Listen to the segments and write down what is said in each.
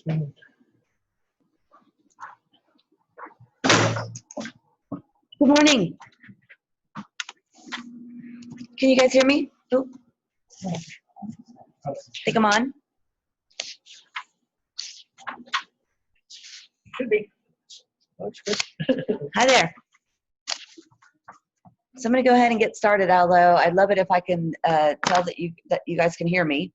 Good morning. Can you guys hear me? Oh, think I'm on. Should be. Looks good. Hi there. So I'm going to go ahead and get started, although I'd love it if I can tell that you guys can hear me.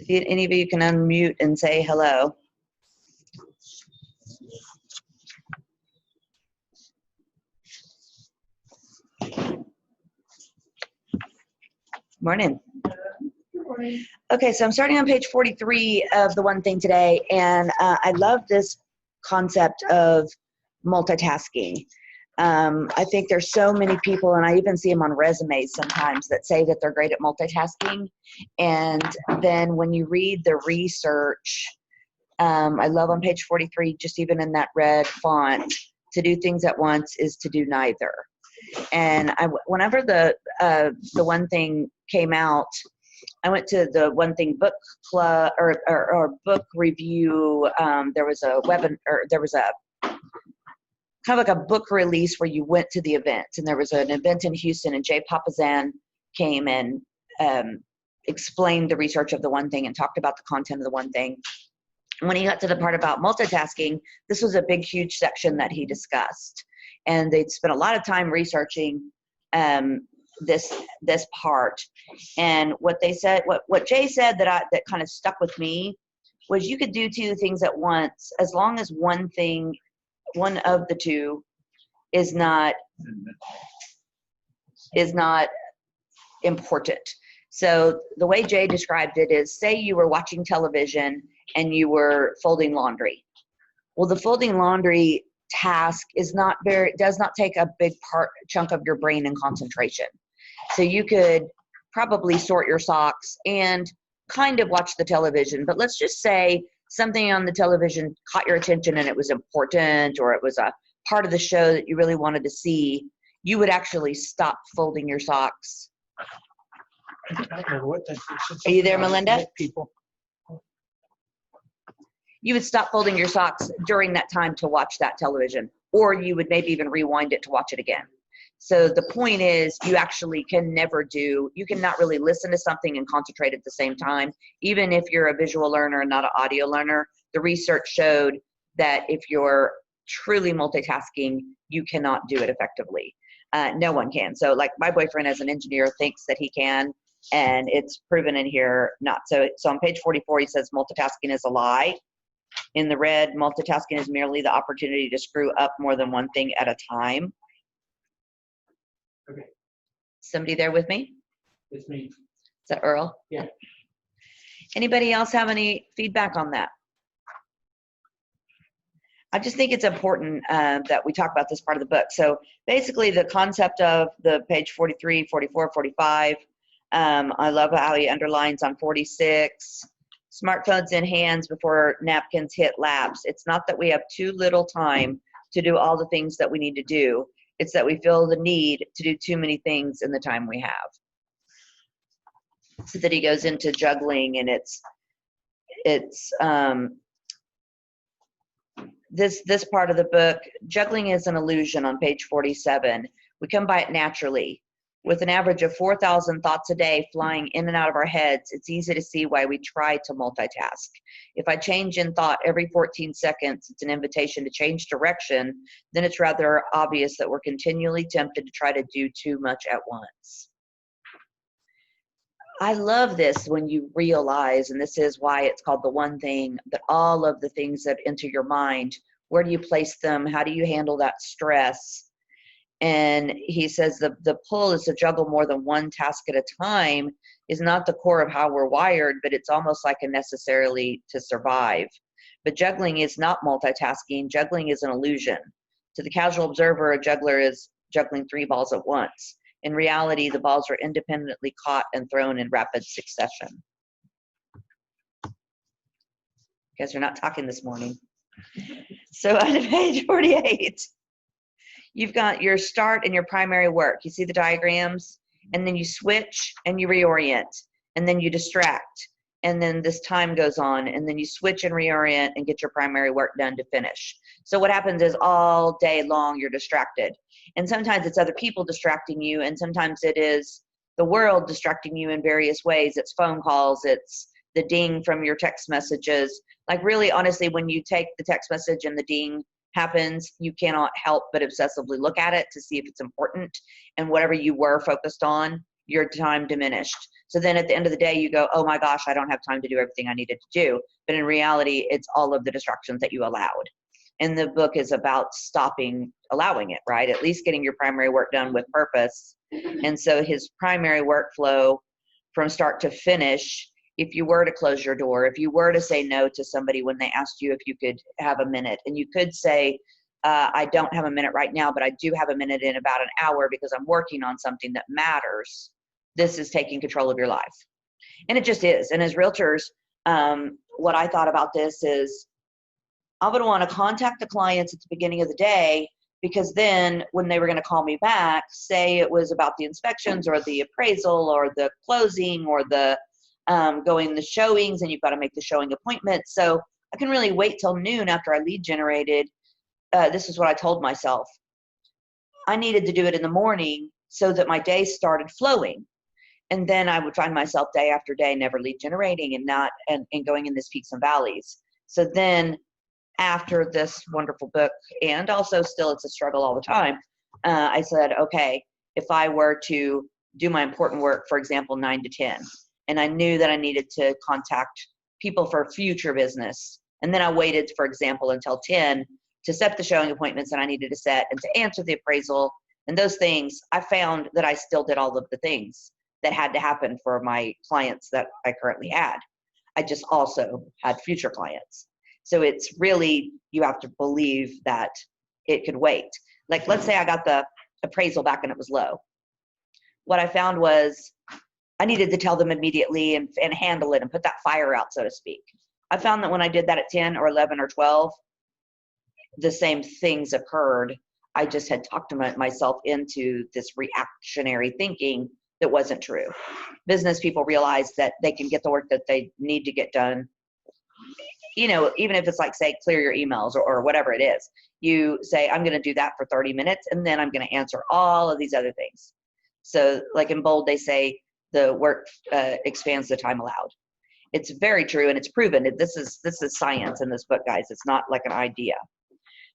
If any of you can unmute and say hello. Morning. Good morning. Okay, so I'm starting on page 43 of the One Thing today, and I love this concept of multitasking. I think there's so many people, and I even see them on resumes sometimes, that say that they're great at multitasking, and then when you read the research, I love on page 43, just even in that red font, to do things at once is to do neither. And whenever the One Thing came out, I went to the One Thing book club or book review. There was a kind of like a book release where you went to the event, and there was an event in Houston, and Jay Papasan came and explained the research of the One Thing and talked about the content of the One Thing. When he got to the part about multitasking, this was a big, huge section that he discussed, and they'd spent a lot of time researching this part. And what they said, what Jay said that kind of stuck with me was you could do two things at once as long as one of the two is not important. So the way Jay described it is, say you were watching television and you were folding laundry. Well, the folding laundry task does not take a big chunk of your brain and concentration. So you could probably sort your socks and kind of watch the television, but let's just say something on the television caught your attention and it was important, or it was a part of the show that you really wanted to see. You would actually stop folding your socks. Are you there, Melinda? People. You would stop folding your socks during that time to watch that television, or you would maybe even rewind it to watch it again. So the point is, you actually you cannot really listen to something and concentrate at the same time. Even if you're a visual learner and not an audio learner, the research showed that if you're truly multitasking, you cannot do it effectively. No one can. So like my boyfriend as an engineer thinks that he can, and it's proven in here not. So on page 44, he says multitasking is a lie. In the red, multitasking is merely the opportunity to screw up more than one thing at a time. Okay. Somebody there with me? It's me. Is that Earl? Yeah. Anybody else have any feedback on that? I just think it's important that we talk about this part of the book. So basically the concept of the page 43, 44, 45, I love how he underlines on 46, smartphones in hands before napkins hit laps. It's not that we have too little time to do all the things that we need to do. It's that we feel the need to do too many things in the time we have. So that he goes into juggling, and this part of the book, juggling is an illusion on page 47. We come by it naturally. With an average of 4,000 thoughts a day flying in and out of our heads, it's easy to see why we try to multitask. If I change in thought every 14 seconds, it's an invitation to change direction, then it's rather obvious that we're continually tempted to try to do too much at once. I love this when you realize, and this is why it's called the One Thing, that all of the things that enter your mind, where do you place them? How do you handle that stress? And he says the pull is to juggle more than one task at a time is not the core of how we're wired, but it's almost like a necessarily to survive. But juggling is not multitasking. Juggling is an illusion. To the casual observer, a juggler is juggling 3 balls at once. In reality, the balls are independently caught and thrown in rapid succession. You guys are not talking this morning. So on page 48. You've got your start and your primary work. You see the diagrams, and then you switch and you reorient, and then you distract, and then this time goes on, and then you switch and reorient and get your primary work done to finish. So what happens is all day long you're distracted, and sometimes it's other people distracting you, and sometimes it is the world distracting you in various ways. It's phone calls, it's the ding from your text messages. Like really, honestly, when you take the text message and the ding happens, you cannot help but obsessively look at it to see if it's important, and whatever you were focused on, your time diminished. So then at the end of the day, you go, oh my gosh, I don't have time to do everything I needed to do. But in reality, it's all of the distractions that you allowed. And the book is about stopping allowing it, right? At least getting your primary work done with purpose. And so his primary workflow from start to finish, if you were to close your door, if you were to say no to somebody when they asked you if you could have a minute, and you could say, I don't have a minute right now, but I do have a minute in about an hour because I'm working on something that matters. This is taking control of your life. And it just is. And as realtors, what I thought about this is I would want to contact the clients at the beginning of the day, because then when they were going to call me back, say it was about the inspections or the appraisal or the closing or the going the showings, and you've got to make the showing appointment. So I can really wait till noon after I lead generated. This is what I told myself. I needed to do it in the morning so that my day started flowing. And then I would find myself day after day never lead generating and going in these peaks and valleys. So then after this wonderful book, and also still it's a struggle all the time, I said, okay, if I were to do my important work, for example, 9 to 10, and I knew that I needed to contact people for future business, and then I waited, for example, until 10 to set the showing appointments that I needed to set and to answer the appraisal and those things, I found that I still did all of the things that had to happen for my clients that I currently had. I just also had future clients. So it's really, you have to believe that it could wait. Like, let's say I got the appraisal back and it was low. What I found was I needed to tell them immediately and handle it and put that fire out, so to speak. I found that when I did that at 10 or 11 or 12, the same things occurred. I just had talked myself into this reactionary thinking that wasn't true. Business people realize that they can get the work that they need to get done. You know, even if it's like, say, clear your emails or whatever it is, you say, I'm going to do that for 30 minutes, and then I'm going to answer all of these other things. So like in bold, they say the work expands the time allowed. It's very true, and it's proven. This is science in this book, guys. It's not like an idea.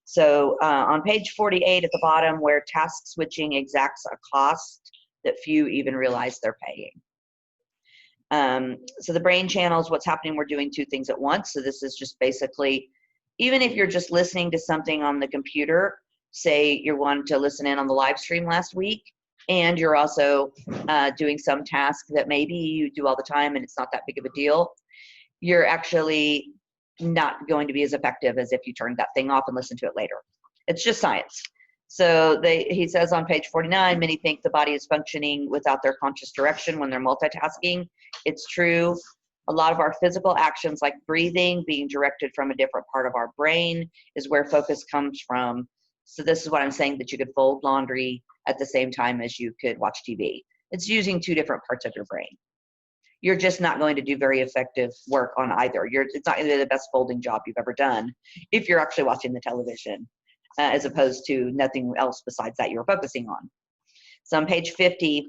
So on page 48 at the bottom, where task switching exacts a cost that few even realize they're paying. So the brain channels, what's happening, we're doing two things at once. So this is just basically, even if you're just listening to something on the computer, say you wanted to listen in on the live stream last week, and you're also doing some task that maybe you do all the time and it's not that big of a deal, you're actually not going to be as effective as if you turned that thing off and listened to it later. It's just science. So he says on page 49, many think the body is functioning without their conscious direction when they're multitasking. It's true. A lot of our physical actions, like breathing, being directed from a different part of our brain, is where focus comes from. So this is what I'm saying, that you could fold laundry at the same time as you could watch TV. It's using two different parts of your brain. You're just not going to do very effective work on either. It's not going to be the best folding job you've ever done if you're actually watching the television, as opposed to nothing else besides that you're focusing on. So on page 50,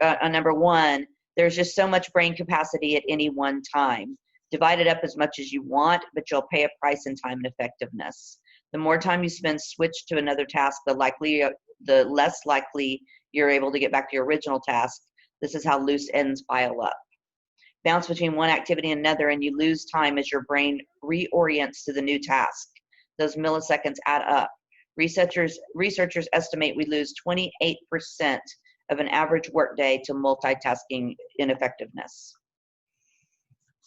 on number 1, there's just so much brain capacity at any one time. Divide it up as much as you want, but you'll pay a price in time and effectiveness. The more time you spend switch to another task, the less likely you're able to get back to your original task. This is how loose ends pile up. Bounce between one activity and another, and you lose time as your brain reorients to the new task. Those milliseconds add up. Researchers estimate we lose 28% of an average workday to multitasking ineffectiveness.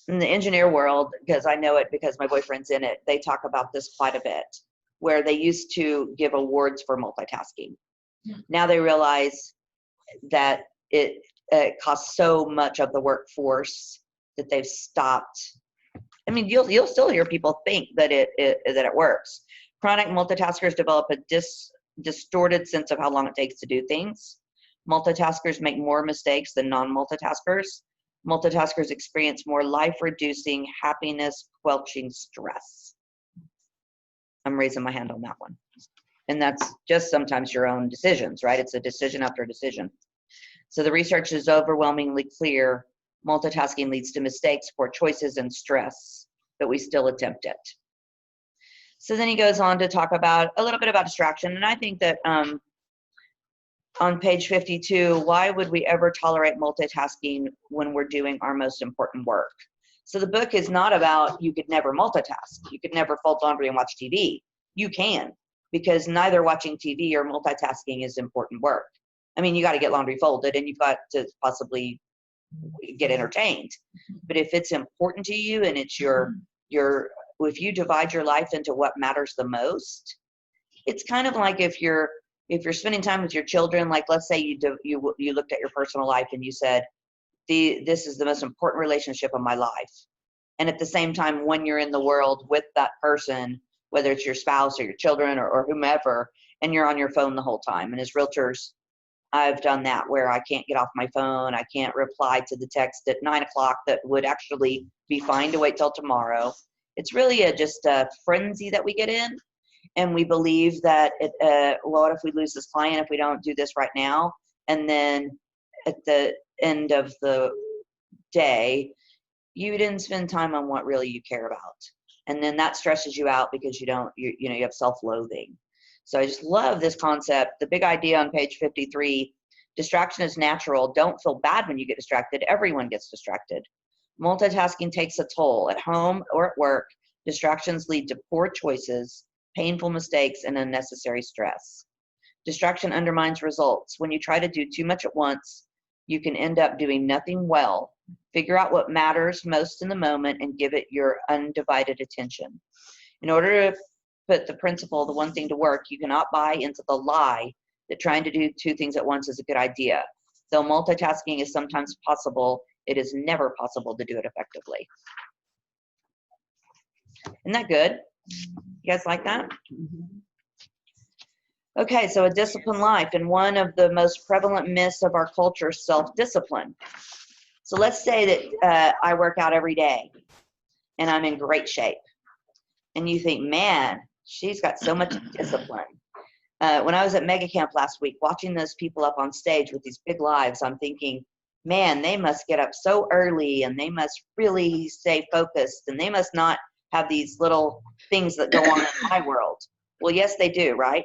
In the engineer world, because I know it because my boyfriend's in it, they talk about this quite a bit, where they used to give awards for multitasking. Now they realize that it costs so much of the workforce that they've stopped. I mean, you'll still hear people think that it works. Chronic multitaskers develop a distorted sense of how long it takes to do things. Multitaskers make more mistakes than non-multitaskers. Multitaskers experience more life-reducing, happiness-quelching stress. I'm raising my hand on that one. And that's just sometimes your own decisions, right? It's a decision after decision. So the research is overwhelmingly clear. Multitasking leads to mistakes, poor choices, and stress, but we still attempt it. So then he goes on to talk about a little bit about distraction. And I think that on page 52, why would we ever tolerate multitasking when we're doing our most important work? So the book is not about you could never multitask. You could never fold laundry and watch TV. You can, because neither watching TV or multitasking is important work. I mean, you got to get laundry folded and you've got to possibly get entertained. But if it's important to you and it's if you divide your life into what matters the most, it's kind of like if you're spending time with your children, like let's say you looked at your personal life and you said, this is the most important relationship of my life. And at the same time, when you're in the world with that person, whether it's your spouse or your children or whomever, and you're on your phone the whole time. And as realtors, I've done that where I can't get off my phone. I can't reply to the text at 9 o'clock that would actually be fine to wait till tomorrow. It's really just a frenzy that we get in. And we believe that, what if we lose this client if we don't do this right now? And then at the end of the day, you didn't spend time on what really you care about. And then that stresses you out because you have self-loathing. So I just love this concept. The big idea on page 53, distraction is natural. Don't feel bad when you get distracted. Everyone gets distracted. Multitasking takes a toll. At home or at work, distractions lead to poor choices, painful mistakes, and unnecessary stress. Distraction undermines results. When you try to do too much at once, you can end up doing nothing well. Figure out what matters most in the moment and give it your undivided attention. In order to put the principle, the one thing to work, you cannot buy into the lie that trying to do two things at once is a good idea. Though multitasking is sometimes possible, it is never possible to do it effectively. Isn't that good? You guys like that? Okay, so a disciplined life, and one of the most prevalent myths of our culture is self-discipline. So let's say that I work out every day and I'm in great shape. And you think, man, she's got so much discipline. When I was at Mega Camp last week, watching those people up on stage with these big lives, I'm thinking, man, they must get up so early and they must really stay focused and they must not have these little things that go on in my world. Well, yes, they do, right?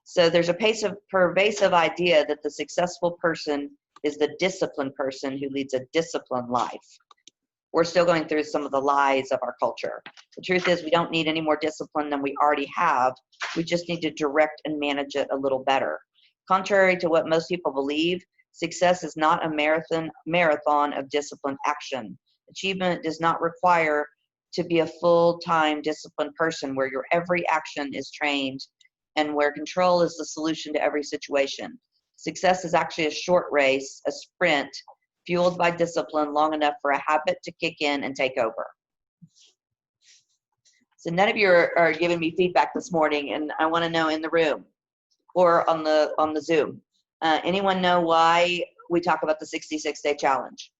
So there's a pervasive idea that the successful person is the disciplined person who leads a disciplined life. We're still going through some of the lies of our culture. The truth is we don't need any more discipline than we already have. We just need to direct and manage it a little better. Contrary to what most people believe, success is not a marathon of disciplined action. Achievement does not require to be a full-time disciplined person where your every action is trained and where control is the solution to every situation. Success is actually a short race, a sprint, fueled by discipline long enough for a habit to kick in and take over. So none of you are giving me feedback this morning, and I want to know in the room or on the Zoom. Anyone know why we talk about the 66-day challenge?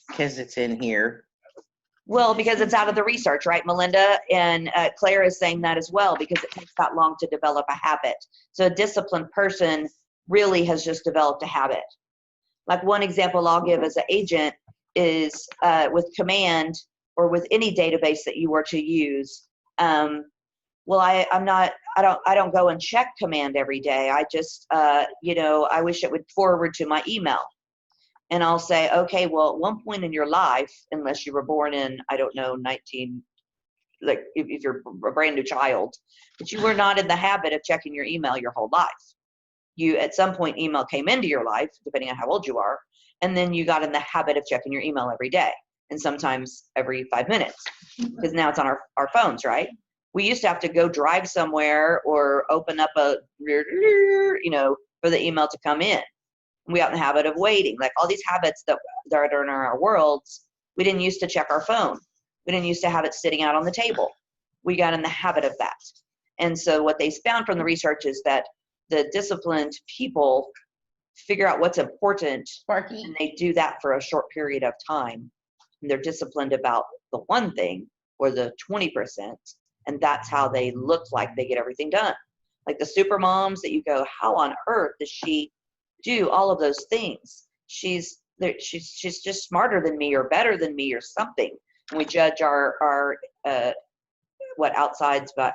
Because it's in here. Well, because it's out of the research, right, Melinda? And Claire is saying that as well, because it takes that long to develop a habit. So a disciplined person really has just developed a habit. Like one example I'll give as an agent is with Command or with any database that you were to use. Well, I don't go and check Command every day. I just, I wish it would forward to my email. And I'll say, okay, well, at one point in your life, unless you were born in, I don't know, like if you're a brand new child, but you were not in the habit of checking your email your whole life. You, at some point, email came into your life, depending on how old you are, and then you got in the habit of checking your email every day, and sometimes every 5 minutes, because now it's on our phones, right? We used to have to go drive somewhere or open up for the email to come in. We got in the habit of waiting, like all these habits that are in our worlds. We didn't used to check our phone. We didn't used to have it sitting out on the table. We got in the habit of that. And so what they found from the research is that the disciplined people figure out what's important, Sparky. and they do that for a short period of time. And they're disciplined about the one thing or the 20%, and that's how they look like they get everything done. Like the super moms that you go, how on earth does she do all of those things? She's just smarter than me or better than me or something. And we judge our insides by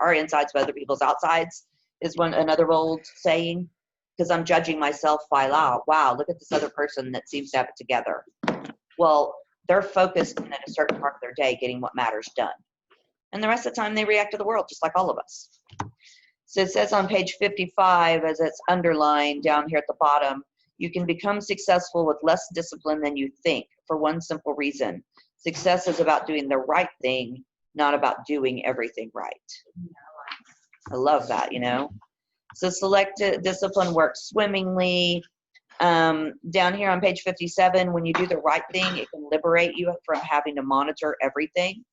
other people's outsides is another old saying, because I'm judging myself by wow, look at this other person that seems to have it together. Well, they're focused in a certain part of their day getting what matters done. And the rest of the time they react to the world just like all of us. So it says on page 55, as it's underlined down here at the bottom, you can become successful with less discipline than you think for one simple reason. Success is about doing the right thing, not about doing everything right. I love that, you know. So selected discipline works swimmingly. Down here on page 57, when you do the right thing, it can liberate you from having to monitor everything.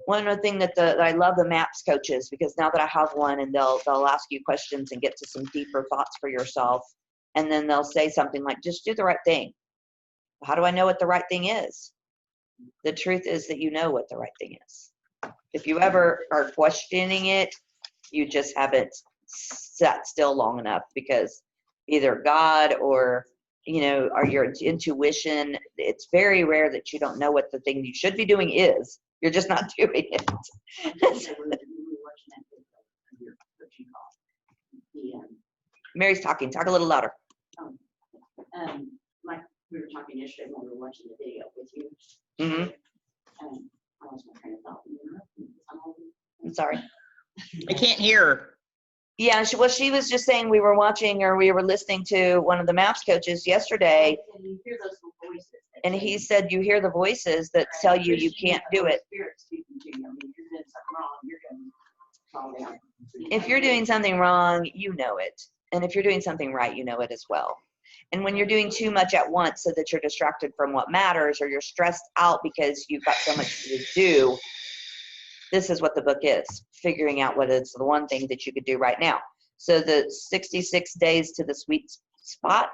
One other thing that I love the MAPS coaches, because now that I have one, and they'll ask you questions and get to some deeper thoughts for yourself, and then they'll say something like, just do the right thing. How do I know what the right thing is? The truth is that you know what the right thing is. If you ever are questioning it, you just haven't sat still long enough, because either God or, you know, or your intuition, it's very rare that you don't know what the thing you should be doing is. You're just not doing it. Mary's talking. Talk a little louder. Like we were talking yesterday when we were watching the video with you. Mm-hmm. I lost my train of thought. I'm sorry. I can't hear her. Yeah, she was just saying we were watching, or we were listening to one of the MAPS coaches yesterday, And you hear those little voices. and he said you hear the voices that tell you can't do it. Spirit speaking to you. I mean, you're doing something wrong, you're going to fall down. If you're doing something wrong, you know it. And if you're doing something right, you know it as well. And when you're doing too much at once so that you're distracted from what matters, or you're stressed out because you've got so much to do, this is what the book is, figuring out what is the one thing that you could do right now. So the 66 days to the sweet spot,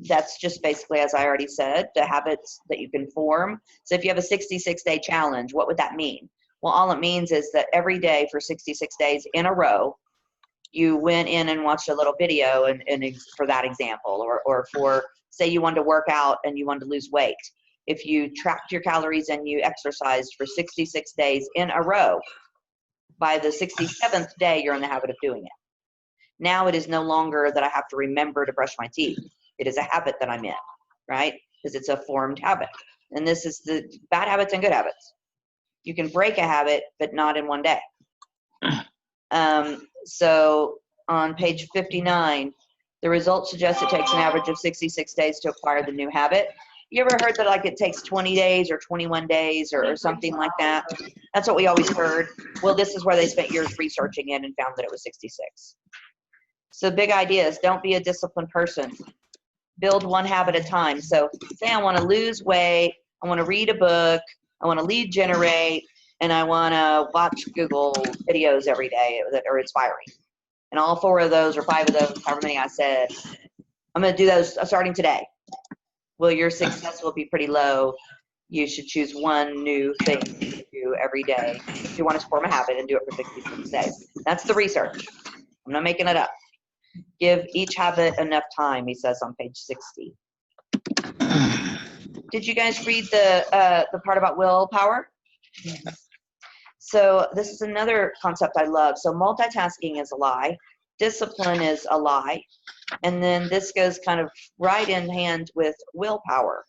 that's just basically, as I already said, the habits that you can form. So if you have a 66-day challenge, what would that mean? Well, all it means is that every day for 66 days in a row, you went in and watched a little video and for that example, or for, say you wanted to work out and you wanted to lose weight. If you tracked your calories and you exercised for 66 days in a row, by the 67th day, you're in the habit of doing it. Now it is no longer that I have to remember to brush my teeth. It is a habit that I'm in, right? Because it's a formed habit. And this is the bad habits and good habits. You can break a habit, but not in one day. So on page 59, the results suggest it takes an average of 66 days to acquire the new habit. You ever heard that like it takes 20 days or 21 days or something like that? That's what we always heard. Well, this is where they spent years researching it and found that it was 66. So big idea is don't be a disciplined person. Build one habit at a time. So say I want to lose weight, I want to read a book, I want to lead generate, and I want to watch Google videos every day that are inspiring. And all 4 of those or 5 of those, however many I said, I'm going to do those starting today. Well, your success will be pretty low. You should choose one new thing to do every day if you want to form a habit and do it for 66 days. That's the research. I'm not making it up. Give each habit enough time, he says on page 60. Did you guys read the part about willpower? So this is another concept I love. So multitasking is a lie. Discipline is a lie. And then this goes kind of right in hand with willpower.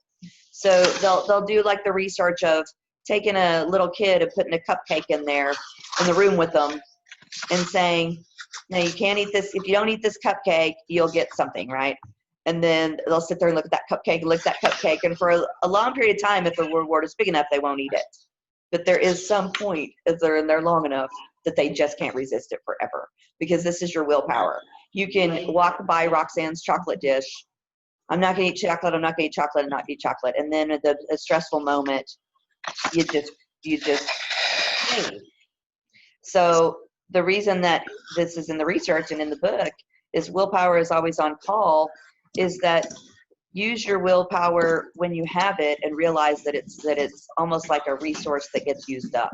So they'll do like the research of taking a little kid and putting a cupcake in there in the room with them and saying, no, you can't eat this. If you don't eat this cupcake, you'll get something, right? And then they'll sit there and look at that cupcake and lick that cupcake. And for a long period of time, if the reward is big enough, they won't eat it. But there is some point, if they're in there long enough, that they just can't resist it forever, because this is your willpower. You can walk by Roxanne's chocolate dish. I'm not going to eat chocolate. I'm not going to eat chocolate. I'm not going to eat chocolate. And then at a stressful moment, you just leave. So the reason that this is in the research and in the book is willpower is always on call, is that use your willpower when you have it and realize that it's almost like a resource that gets used up.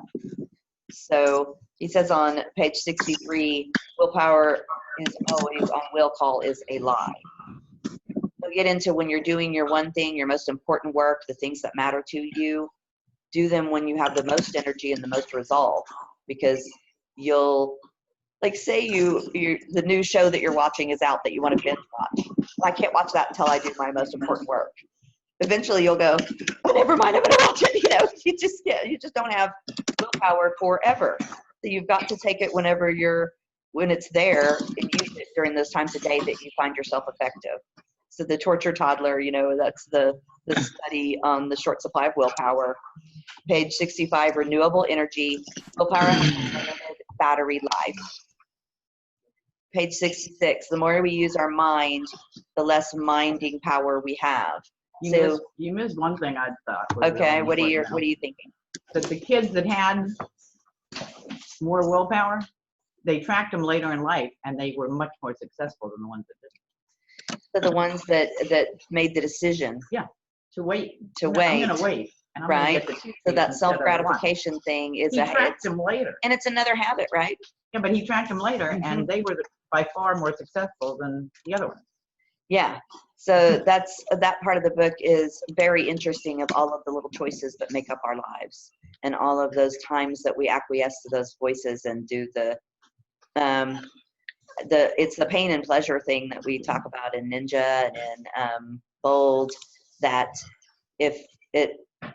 So he says on page 63, willpower is always on will call is a lie. We'll get into when you're doing your one thing, your most important work, the things that matter to you, do them when you have the most energy and the most resolve, because you'll, like say the new show that you're watching is out that you want to binge watch. Well, I can't watch that until I do my most important work. Eventually you'll go, oh, never mind, I'm going to watch it. You know, you just don't have willpower forever. So you've got to take it when it's there, and use it during those times of day that you find yourself effective. So the torture toddler, you know, that's the study on the short supply of willpower. Page 65, renewable energy. Willpower has limited battery life. Page 66, the more we use our mind, the less minding power we have. You missed one thing I thought. Okay, what are you thinking? That the kids that had more willpower, they tracked them later in life, and they were much more successful than the ones that didn't. So the ones that made the decision To wait. to wait, I'm going to wait. And I'm right? Gonna get the So that instead of the one. self-gratification thing is He tracked them later. and it's another habit, right? Yeah, but he tracked them later, and they were by far more successful than the other ones. Yeah. So that part of the book is very interesting, of all of the little choices that make up our lives, and all of those times that we acquiesce to those voices and do it's the pain and pleasure thing that we talk about in Ninja and in Bold, that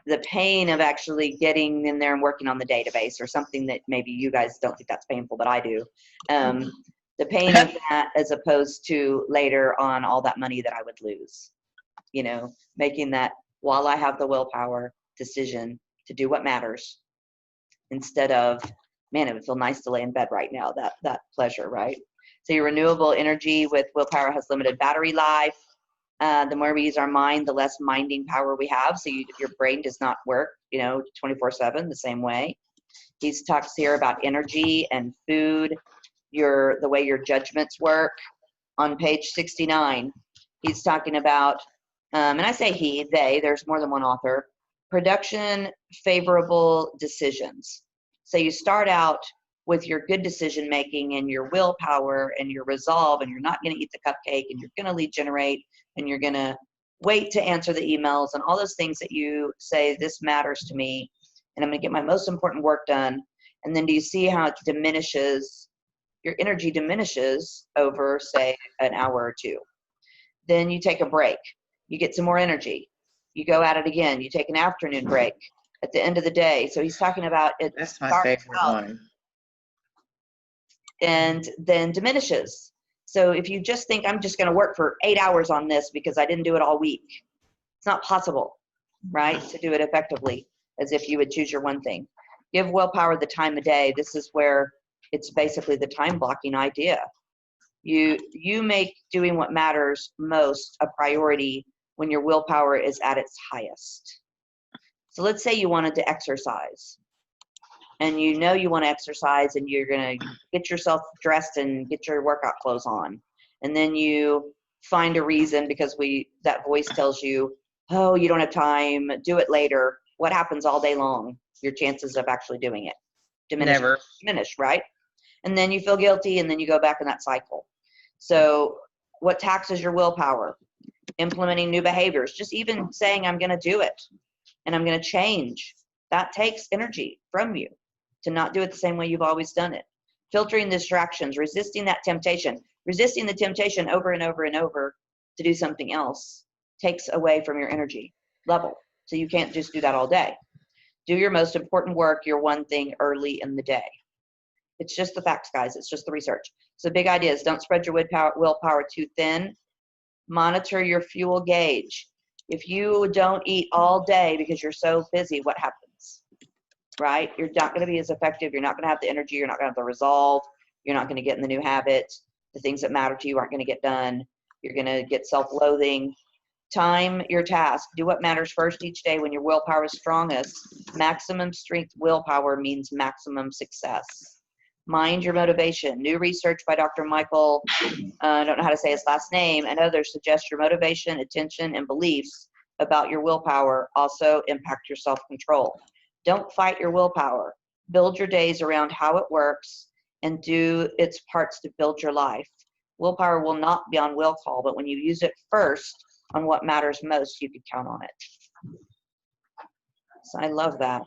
the pain of actually getting in there and working on the database, or something that maybe you guys don't think that's painful, but I do. The pain of that, as opposed to later on all that money that I would lose, you know, making that while I have the willpower decision to do what matters, instead of, man, it would feel nice to lay in bed right now, that pleasure, right? So your renewable energy with willpower has limited battery life. The more we use our mind, the less minding power we have. So your brain does not work, you know, 24/7 the same way. He talks here about energy and food, the way your judgments work. On page 69, he's talking about, and I say they, there's more than one author, production favorable decisions. So you start out with your good decision making and your willpower and your resolve, and you're not going to eat the cupcake, and you're going to lead generate, and you're going to wait to answer the emails, and all those things that you say, this matters to me, and I'm going to get my most important work done. And then do you see how it diminishes? Your energy diminishes over, say, an hour or two. Then you take a break. You get some more energy. You go at it again. You take an afternoon break at the end of the day. So he's talking about it. That's my favorite one. And then diminishes. So if you just think, I'm just going to work for 8 hours on this because I didn't do it all week, it's not possible, right, to do it effectively as if you would choose your one thing. Give willpower the time of day. This is where it's basically the time blocking idea. You make doing what matters most a priority when your willpower is at its highest. So let's say you wanted to exercise, and you know you want to exercise, and you're going to get yourself dressed and get your workout clothes on. And then you find a reason, because that voice tells you, oh, you don't have time, do it later. What happens all day long? Your chances of actually doing it diminish, right? And then you feel guilty, and then you go back in that cycle. So what taxes your willpower? Implementing new behaviors. Just even saying, I'm going to do it, and I'm going to change. That takes energy from you to not do it the same way you've always done it. Filtering distractions, resisting that temptation, resisting the temptation over and over and over to do something else takes away from your energy level. So you can't just do that all day. Do your most important work, your one thing, early in the day. It's just the facts, guys. It's just the research. So big ideas. Don't spread your willpower too thin. Monitor your fuel gauge. If you don't eat all day because you're so busy, what happens? Right? You're not going to be as effective. You're not going to have the energy. You're not going to have the resolve. You're not going to get in the new habit. The things that matter to you aren't going to get done. You're going to get self-loathing. Time your task. Do what matters first each day. When your willpower is strongest, maximum strength willpower means maximum success. Mind your motivation. New research by Dr. Michael, I don't know how to say his last name, and others suggest your motivation, attention, and beliefs about your willpower also impact your self-control. Don't fight your willpower. Build your days around how it works and do its parts to build your life. Willpower will not be on will call, but when you use it first on what matters most, you can count on it. So I love that.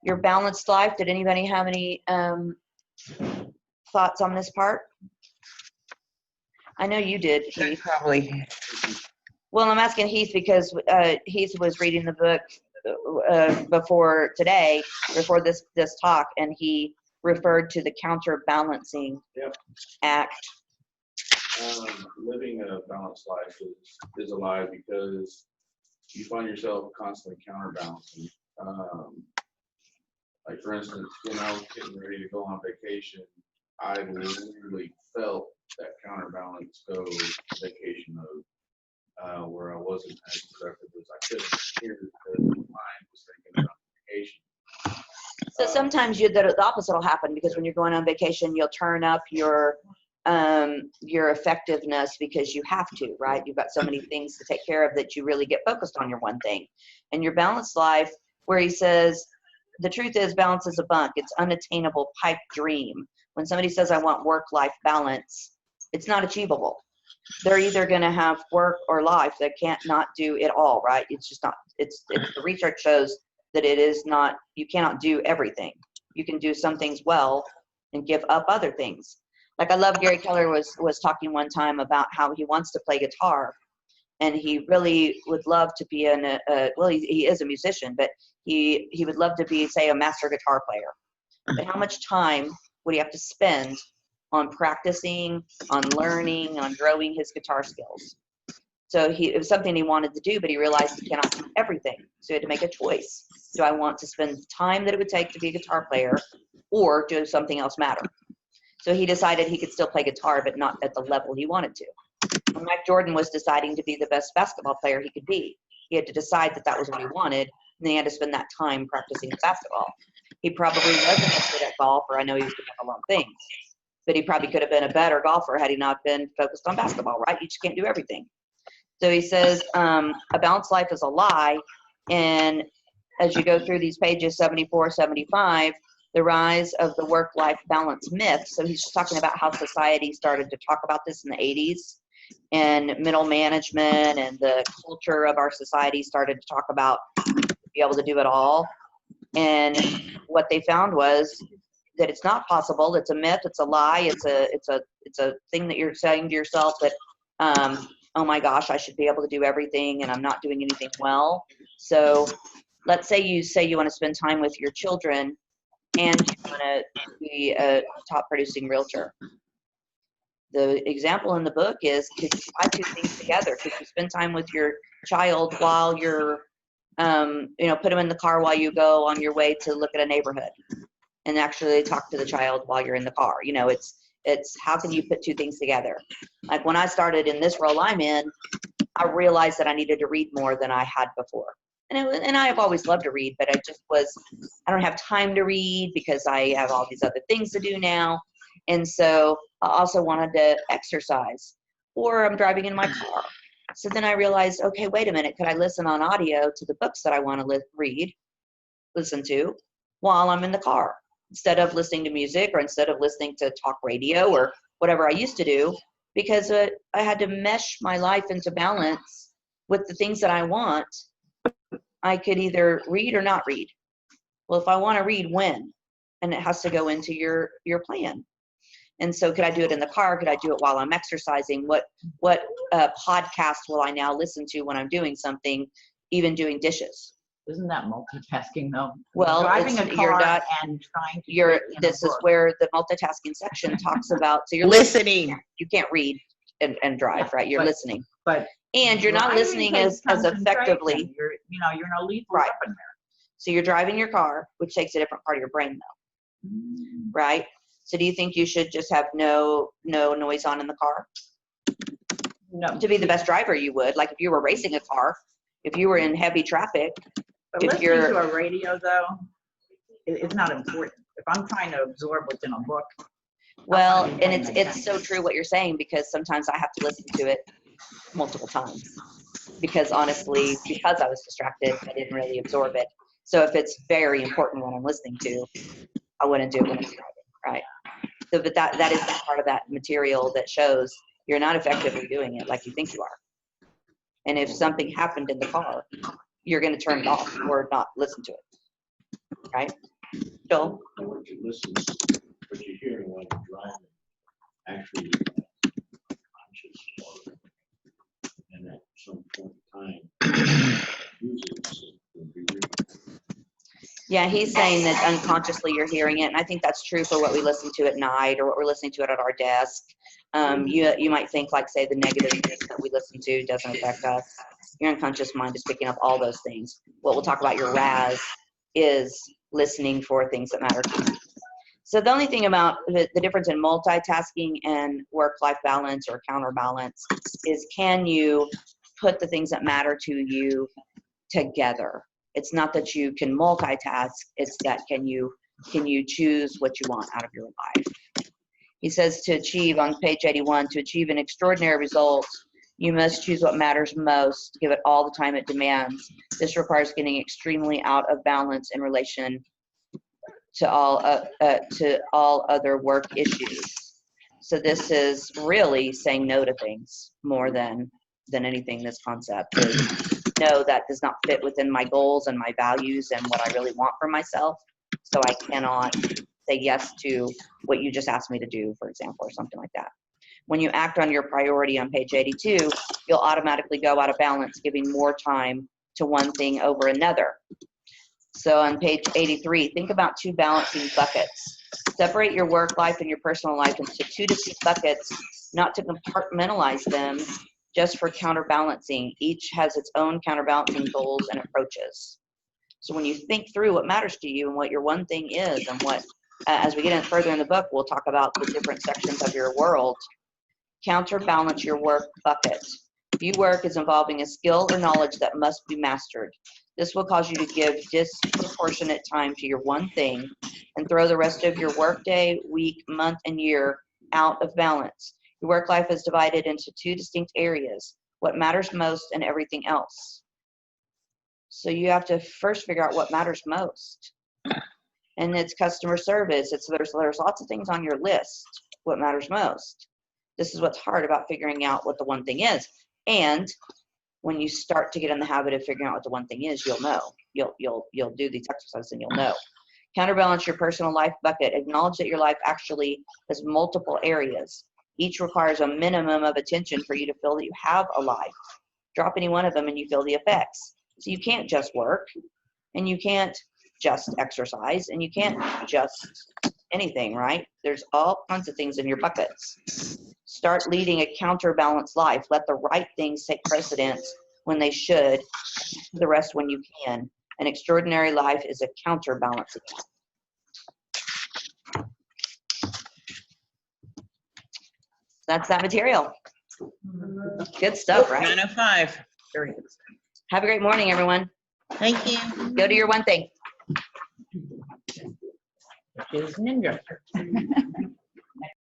Your balanced life, did anybody have any thoughts on this part? I know you did, Heath. Probably. Well, I'm asking Heath because Heath was reading the book before today, before this talk, and he referred to the counterbalancing Yep. act. Living a balanced life is a lie because you find yourself constantly counterbalancing. Like for instance, when I was getting ready to go on vacation, I literally felt that counterbalance go vacation mode, where I wasn't as productive as I could have here because my mind was thinking about vacation. So sometimes the opposite will happen, because when you're going on vacation, you'll turn up your effectiveness because you have to, right? You've got so many things to take care of that you really get focused on your one thing. And your balanced life, where he says, the truth is balance is a bunk. It's unattainable pipe dream. When somebody says, I want work-life balance, it's not achievable. They're either going to have work or life. They can't not do it all, right? It's just not, it's the research shows that it is not, you cannot do everything. You can do some things well and give up other things. Like I love Gary Keller was talking one time about how he wants to play guitar, and he really would love to be well, he is a musician, but he would love to be, say, a master guitar player. But how much time would he have to spend on practicing, on learning, on growing his guitar skills? So it was something he wanted to do, but he realized he cannot do everything. So he had to make a choice. Do I want to spend the time that it would take to be a guitar player, or do something else matter? So he decided he could still play guitar, but not at the level he wanted to. When Mike Jordan was deciding to be the best basketball player he could be, he had to decide that that was what he wanted, and then he had to spend that time practicing basketball. He probably wasn't as good at golf, or I know he was good at a lot of things, but he probably could have been a better golfer had he not been focused on basketball, right? You just can't do everything. So he says, a balanced life is a lie. And as you go through these pages 74, 75, the rise of the work-life balance myth. So he's just talking about how society started to talk about this in the 80s, and middle management and the culture of our society started to talk about be able to do it all. And what they found was that it's not possible. It's a myth. It's a lie. It's a thing that you're saying to yourself that, oh my gosh, I should be able to do everything and I'm not doing anything well. So let's say you want to spend time with your children and you want to be a top producing realtor. The example in the book is, could you tie two things together? Could you spend time with your child while you're, put them in the car while you go on your way to look at a neighborhood and actually talk to the child while you're in the car? It's how can you put two things together? Like when I started in this role I'm in, I realized that I needed to read more than I had before. And I have always loved to read, but I don't have time to read because I have all these other things to do now. And so I also wanted to exercise, or I'm driving in my car. So then I realized, okay, wait a minute, could I listen on audio to the books that I want to listen to while I'm in the car, instead of listening to music or instead of listening to talk radio or whatever I used to do, because I had to mesh my life into balance with the things that I want. I could either read or not read. Well, if I want to read, when? And it has to go into your plan. And so could I do it in the car? Could I do it while I'm exercising? What podcast will I now listen to when I'm doing something, even doing dishes? Isn't that multitasking though? Well, driving a you're car not, and trying to. This is where the multitasking section talks about. So you're Listening. You can't read and drive, right? You're listening. But and you're not driving listening takes as effectively. You're no lethal Right. weapon So you're driving your car, which takes a different part of your brain though, there. right? So do you think you should just have no noise on in the car? No. To be the best driver you would, like if you were racing a car, if you were in heavy traffic, But if listening you're- to a radio though, it's not important. If I'm trying to absorb what's in a book, Well, not and paying it's attention. so true what you're saying, because sometimes I have to listen to it multiple times. Because honestly, because I was distracted, I didn't really absorb it. So if it's very important what I'm listening to, I wouldn't do it when I'm driving, right? So, but that is part of that material that shows you're not effectively doing it like you think you are. And if something happened in the car, you're going to turn it off or not listen to it, right? Joel? What you listen, what you hear while you're driving, actually conscious or, and at some point in time, uses will be real. Yeah, he's saying that unconsciously you're hearing it, and I think that's true for what we listen to at night or what we're listening to at our desk. You might think, like, say, the negative things that we listen to doesn't affect us. Your unconscious mind is picking up all those things. What we'll talk about your RAS is listening for things that matter to you. So the only thing about the difference in multitasking and work-life balance or counterbalance is, can you put the things that matter to you together? It's not that you can multitask, it's that can you choose what you want out of your life. He says to achieve, on page 81, to achieve an extraordinary result, you must choose what matters most, give it all the time it demands. This requires getting extremely out of balance in relation to all other work issues. So this is really saying no to things more than anything. This concept is, no, that does not fit within my goals and my values and what I really want for myself. So I cannot say yes to what you just asked me to do, for example, or something like that. When you act on your priority on page 82, you'll automatically go out of balance, giving more time to one thing over another. So on page 83, think about two balancing buckets. Separate your work life and your personal life into two distinct buckets, not to compartmentalize them, just for counterbalancing. Each has its own counterbalancing goals and approaches. So when you think through what matters to you and what your one thing is, and what, as we get in further in the book, we'll talk about the different sections of your world, counterbalance your work bucket. View work as involving a skill or knowledge that must be mastered. This will cause you to give disproportionate time to your one thing and throw the rest of your workday, week, month, and year out of balance. Your work life is divided into two distinct areas, what matters most and everything else. So you have to first figure out what matters most. And it's customer service. There's lots of things on your list, what matters most. This is what's hard about figuring out what the one thing is. And when you start to get in the habit of figuring out what the one thing is, you'll know. You'll do these exercises and you'll know. Counterbalance your personal life bucket. Acknowledge that your life actually has multiple areas. Each requires a minimum of attention for you to feel that you have a life. Drop any one of them and you feel the effects. So you can't just work, and you can't just exercise, and you can't just anything, right? There's all kinds of things in your buckets. Start leading a counterbalanced life. Let the right things take precedence when they should, the rest when you can. An extraordinary life is a counterbalancing act. That's that material. Good stuff, right? 9:05. Very good. Have a great morning, everyone. Thank you. Go do your one thing. Which is ninja.